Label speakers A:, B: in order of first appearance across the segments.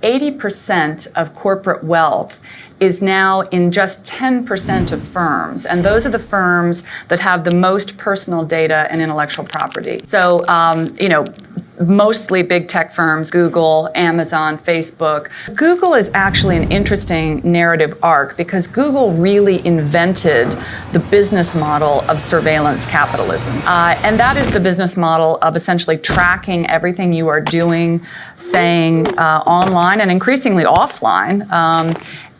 A: 80% of corporate wealth is now in just 10% of firms. And those are the firms that have the most personal data and intellectual property. So, mostly big tech firms, Google, Amazon, Facebook. Google is actually an interesting narrative arc because Google really invented the business model of surveillance capitalism. And that is the business model of essentially tracking everything you are doing, saying online and increasingly offline,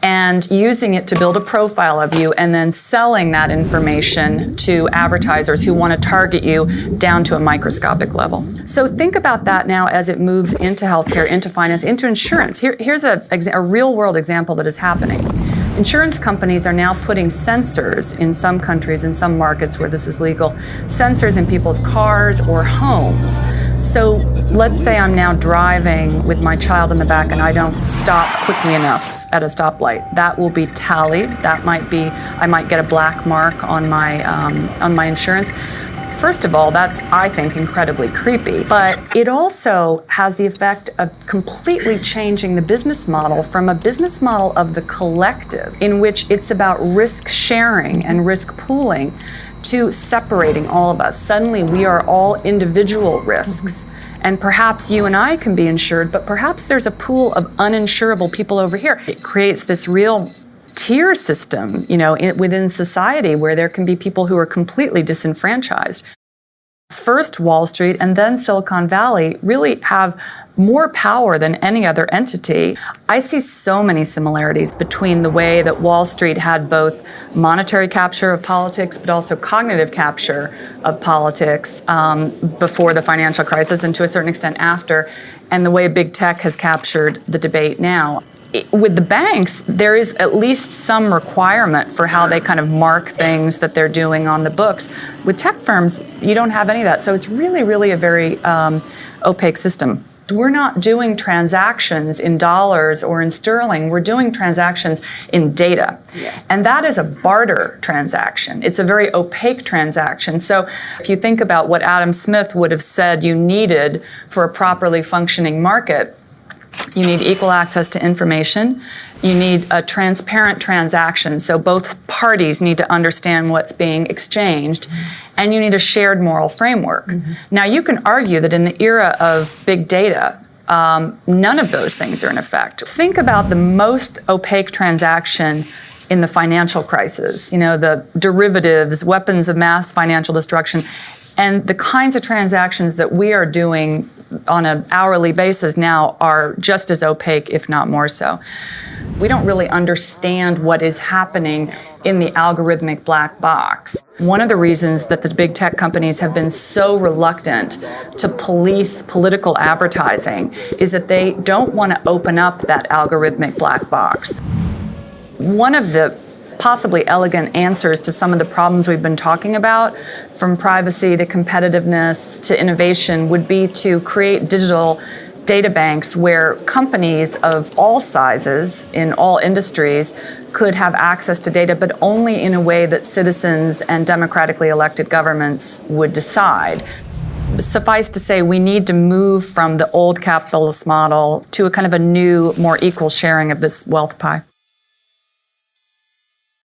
A: and using it to build a profile of you and then selling that information to advertisers who want to target you down to a microscopic level. So think about that now as it moves into healthcare, into finance, into insurance. Here's a real-world example that is happening. Insurance companies are now putting sensors in some countries, in some markets where this is legal, sensors in people's cars or homes. So let's say I'm now driving with my child in the back and I don't stop quickly enough at a stoplight. That will be tallied. I might get a black mark on my insurance. First of all, that's, I think, incredibly creepy. But it also has the effect of completely changing the business model from a business model of the collective, in which it's about risk sharing and risk pooling, to separating all of us. Suddenly we are all individual risks. And perhaps you and I can be insured, but perhaps there's a pool of uninsurable people over here. It creates this real tier system, within society where there can be people who are completely disenfranchised. First, Wall Street and then Silicon Valley really have more power than any other entity. I see so many similarities between the way that Wall Street had both monetary capture of politics, but also cognitive capture of politics before the financial crisis and to a certain extent after, and the way big tech has captured the debate now. With the banks, there is at least some requirement for how they kind of mark things that they're doing on the books. With tech firms, you don't have any of that. So it's really, really a very opaque system. We're not doing transactions in dollars or in sterling. We're doing transactions in data. Yeah. And that is a barter transaction. It's a very opaque transaction. So if you think about what Adam Smith would have said you needed for a properly functioning market, you need equal access to information. You need a transparent transaction, so both parties need to understand what's being exchanged, and you need a shared moral framework. Now, you can argue that in the era of big data, none of those things are in effect. Think about the most opaque transaction in the financial crisis, the derivatives, weapons of mass financial destruction, and the kinds of transactions that we are doing on an hourly basis now are just as opaque, if not more so. We don't really understand what is happening in the algorithmic black box. One of the reasons that the big tech companies have been so reluctant to police political advertising is that they don't want to open up that algorithmic black box. One of the possibly elegant answers to some of the problems we've been talking about, from privacy to competitiveness to innovation, would be to create digital data banks where companies of all sizes in all industries could have access to data, but only in a way that citizens and democratically elected governments would decide. Suffice to say, we need to move from the old capitalist model to a kind of a new, more equal sharing of this wealth pie.